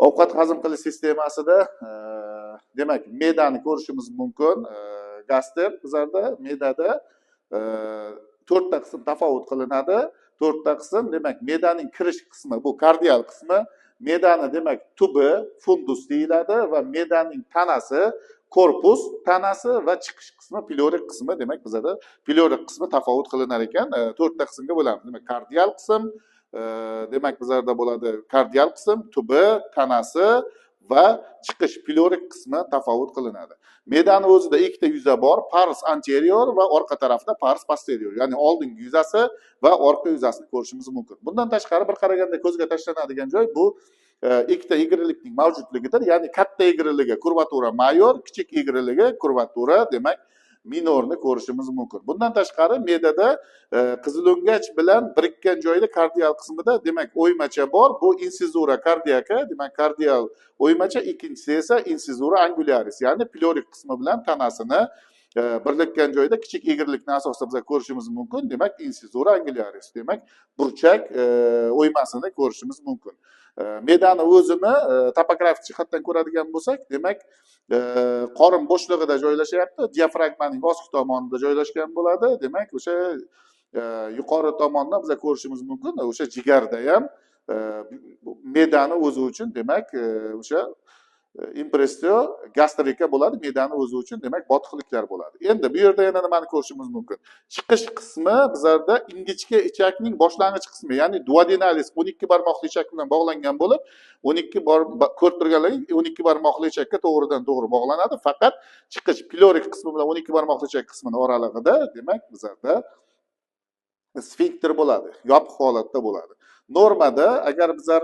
Ovqat hazm qilish sistemasida demak me'dani ko'rishimiz mumkin. Gastr bizlarda me'dada to'rtta qism tafovut qilinadi. To'rtta qism demak me'daning kirish qismi bu kardial qismi, me'dani demak tubi fundus deyiladi va me'daning tanasi korpus tanasi va chiqish qismi pleorik qismi demak bizada pleorik qismi tafovut qilinar ekan. To'rtta qismga bo'lamiz. Demak kardial qism demak bizlarda bo'ladi kardial qism, tubi, tanasi va chiqish pleorik qismi tafovut qilinadi. Me'dani o'zida ikkita yuza bor, pars anterior va orqa tarafda pars posterior, ya'ni oldingi yuzasi va orqa yuzasini ko'rishimiz mumkin. Bundan tashqari bir qaraganda ko'zga tashlanadigan joy bu ikkita egrilikning mavjudligidir. Ya'ni katta egriligi kurvatura mayor, kichik egriligi kurvatura demak minorni ko'rishimiz mumkin. Bundan tashqari me'dada qizilo'ngach bilan birikkan joyda kardial qismida demak o'ymacha bor. Bu insizura kardiaka, demak kardial o'ymacha, ikkinchisi esa insizura angularis, ya'ni pleorik qismi bilan tanasini birlashgan joyda kichik egrilikni asosida biz ko'rishimiz mumkin. Demak insizura angularis, demak burchak o'ymasini ko'rishimiz mumkin. Me'dani o'zini topografik jihatdan ko'radigan bo'lsak, demak qorin bo'shlig'ida joylashyapti, diafragmaning ostki tomonida joylashgan bo'ladi. Demak o'sha yuqori tomondan biz ko'rishimiz mumkin. O'sha jigarda ham me'dani o'zi uchun demak o'sha impressio gastrika bo'ladi, me'dani o'zi uchun demak botqiqliklar bo'ladi. Endi bu yerda yana nimani ko'rishimiz mumkin? Chiqish qismi bizlarda ingichka ichakning boshlang'ich qismi, ya'ni duodenalis 12 barmoqli ichak bilan bog'langan bo'lib, 12 ko'rib turganlaringiz 12 barmoqli ichakka to'g'ridan to'g'ri bog'lanadi. Faqat chiqish pleorik qismi bilan 12 barmoqli ichak qismini oralig'ida demak bizlarda sfinkter bo'ladi, yopiq holatda bo'ladi. Normada agar bizlar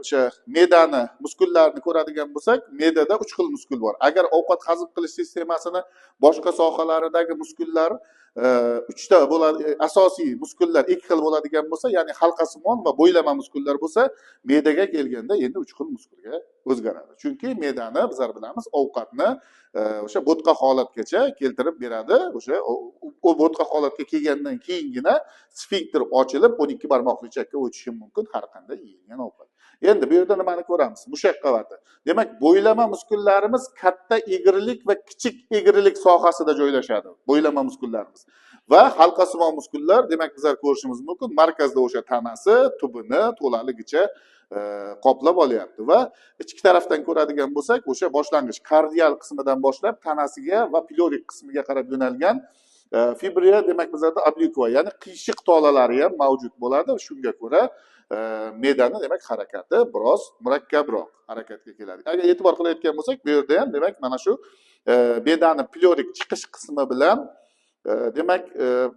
o'sha me'dani muskullarini ko'radigan bo'lsak, me'dada 3 xil muskul bor. Agar ovqat hazm qilish sistemasini boshqa sohalaridagi muskullar 3 ta bo'ladi, asosiy muskullar 2 xil bo'ladigan bo'lsa, ya'ni halqasimon va bo'ylama muskullar bo'lsa, me'daga kelganda endi 3 xil muskulga o'zgaradi. Chunki me'dani bizlar bilamiz ovqatni o'sha bo'tqa holatgacha keltirib beradi. O'sha u bo'tqa holatga kelgandan keyingina sfinkter ochilib 12 barmoqli ichakka o'tishi mumkin har qanday yeyilgan ovqat. Endi bu yerda nimani ko'ramiz? Mushak qavati. Demak, bo'ylama muskullarimiz katta egrilik va kichik egrilik sohasida joylashadi. Bo'ylama muskullarimiz. Va halqasimon muskullar demak bizlar ko'rishimiz mumkin. Markazda o'sha tanasi, tubini to'laligicha qoplab olyapti va ichki tarafdan ko'radigan bo'lsak, o'sha boshlang'ich kardial qismidan boshlab tanasiga va pleorik qismiga qarab yo'nalgan fibria demak bizlarda obliqua, ya'ni qiyshiq tolalari ham mavjud bo'ladi. Shunga ko'ra me'dani demak harakati biroz murakkabroq harakatga keladi. Agar e'tibor qilayotgan bo'lsak, bu yerda ham demak mana shu me'dani pleorik chiqish qismi bilan demak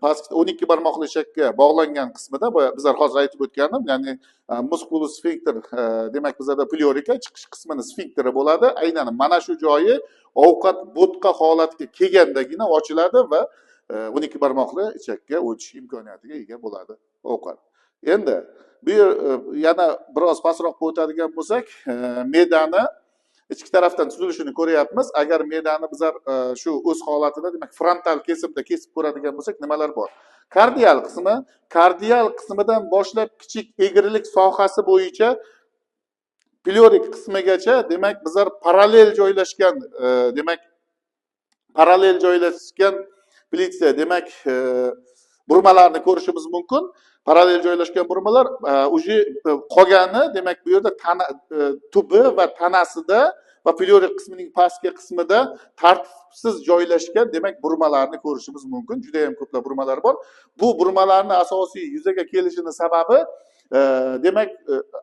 pastki 12 barmoqli ichakka bog'langan qismida bizlar hozir aytib o'tganim, ya'ni musculus sphincter demak bizlarda pleorika chiqish qismini sfinkteri bo'ladi. Aynan mana shu joyi ovqat bo'tqa holatiga kelgandagina ochiladi va 12 barmoqli ichakka o'tish imkoniyatiga ega bo'ladi ovqat. Endi bu yana biroz pastroqqa o'tadigan bo'lsak, me'dani ichki tarafdan tuzilishini ko'ryapmiz. Agar me'dani bizlar shu o'z holatida demak frontal kesimda kesib ko'radigan bo'lsak, nimalar bor? Kardial qismi, kardial qismidan boshlab kichik egrilik sohasi bo'yicha pleorik qismigacha demak bizlar parallel joylashgan plitsiya demak burmalarni ko'rishimiz mumkin. Parallel joylashgan burmalar уже qolgani demak bu yerda tubi va tanasida va pleorik qismining pastki qismida tartibsiz joylashgan demak burmalarni ko'rishimiz mumkin. Juda ham ko'plab burmalar bor. Bu burmalarni asosiy yuzaga kelishini sababi demak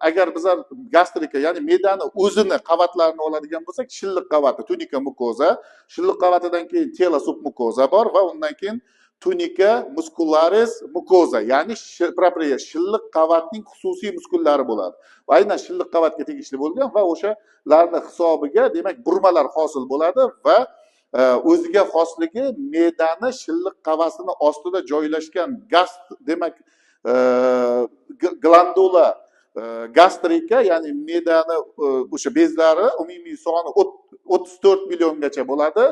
agar bizlar gastrika, ya'ni me'dani o'zini qavatlarini oladigan bo'lsak, shilliq qavati, tunika mukoza, shilliq qavatidan keyin tela submukoza bor va undan keyin tunika muscularis mukoza, ya'ni propria shilliq qavatning xususiy muskullari bo'ladi. Va aynan shilliq qavatga tegishli bo'lgan va o'shalarning hisobiga demak burmalar hosil bo'ladi va o'ziga xosligi me'dani shilliq qavasini ostida joylashgan demak glandula gastrika, ya'ni me'dani o'sha bezlari umumiy soni 34 milliongacha bo'ladi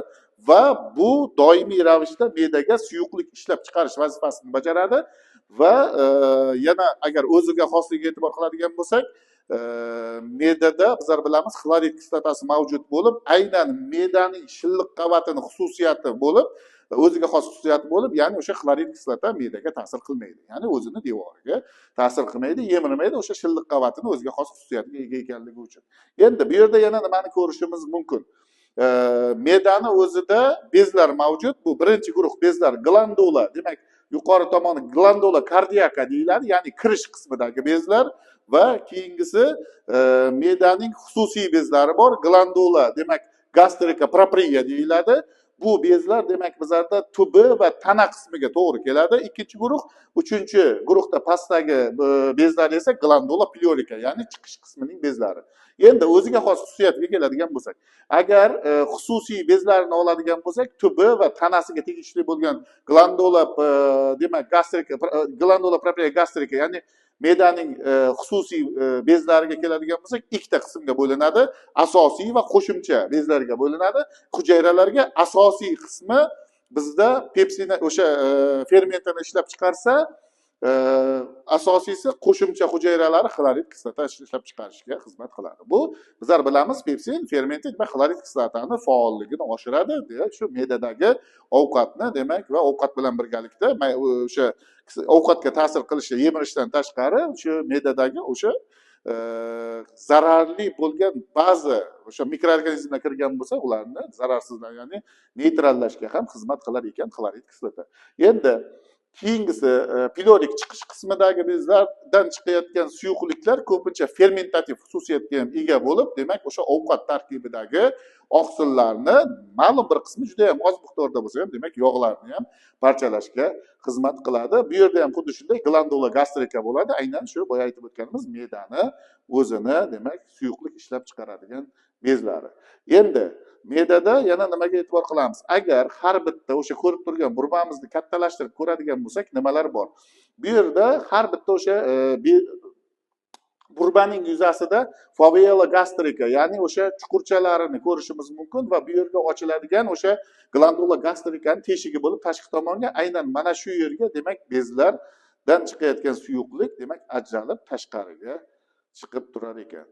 va bu doimiy ravishda me'daga suyuqlik ishlab chiqarish vazifasini bajaradi va yana agar o'ziga xosligiga e'tibor qiladigan bo'lsak, me'dada bizlar bilamiz xlorid kislotasi mavjud bo'lib, aynan me'daning shilliq qavatini xususiyati bo'lib, o'ziga xos xususiyati bo'lib, ya'ni o'sha xlorid kislota me'daga ta'sir qilmaydi. Ya'ni o'zini devoriga ta'sir qilmaydi, yemirmaydi, o'sha shilliq qavatini o'ziga xos xususiyatiga ega ekanligi uchun. Endi bu yerda yana nimani ko'rishimiz mumkin? Me'dani o'zida bezlar mavjud. Bu birinchi guruh bezlar glandula, demak yuqori tomoni glandula kardiaka deyiladi, ya'ni kirish qismidagi bezlar va keyingisi me'daning xususiy bezlari bor, glandula, demak gastrika propriya deyiladi. Bu bezlar demak bizlarda tubi va tana qismiga to'g'ri keladi. Ikkinchi guruh, uchinchi guruhda pastdagi bezlar esa glandula pleurika, ya'ni chiqish qismining bezlari. Endi o'ziga xos xususiyatga keladigan bo'lsak, agar xususiy bezlarni oladigan bo'lsak, tubi va tanasiga tegishli bo'lgan glandula demak gastrika, glandula propriya gastrika, ya'ni me'daning xususiy bezlariga keladigan bo'lsak, ikkita qismga bo'linadi. Asosiy va qo'shimcha bezlarga bo'linadi. Hujayralarga asosiy qismi bizda pepsini o'sha fermentini ishlab chiqarsa, asosiysi qo'shimcha hujayralari xlorid kislota ishlab chiqarishga xizmat qiladi. Bu bizlar bilamiz, pepsin fermenti va xlorid kislotani faolligini oshiradi, shu me'dadagi ovqatni demak va ovqat bilan birgalikda o'sha ovqatga ta'sir qilishi, yemirishdan tashqari shu me'dadagi o'sha zararli bo'lgan ba'zi o'sha mikroorganizmlar kirgan bo'lsa, ularni zararsizlan, ya'ni neytrallashga ham xizmat qilar ekan xlorid kislota. Endi keyingisi pleorik chiqish qismidagi bezlardan chiqayotgan suyuqliklar ko'pincha fermentativ xususiyatga ham ega bo'lib, demak o'sha ovqat tarkibidagi oqsillarni ma'lum bir qismi juda ham oz miqdorda bo'lsa ham, demak yog'larni ham parchalashga xizmat qiladi. Bu yerda ham xuddi shunday glandula gastrika bo'ladi. Aynan shu boya aytib o'tganimiz me'dani o'zini demak suyuqlik ishlab chiqaradigan bezlari. Endi me'dada yana nimaga e'tibor qilamiz? Agar har bitta o'sha ko'rib turgan burmamizni kattalashtirib ko'radigan bo'lsak, nimalar bor? Bu yerda har bitta o'sha burbaning yuzasida fovea gastrika, ya'ni o'sha chuqurchalarini ko'rishimiz mumkin va bu yerga ochiladigan o'sha glandula gastrikaning teshigi bo'lib, tashqi tomonga aynan mana shu yerga demak bezlardan chiqayotgan suyuqlik demak ajralib tashqariga chiqib turar ekan.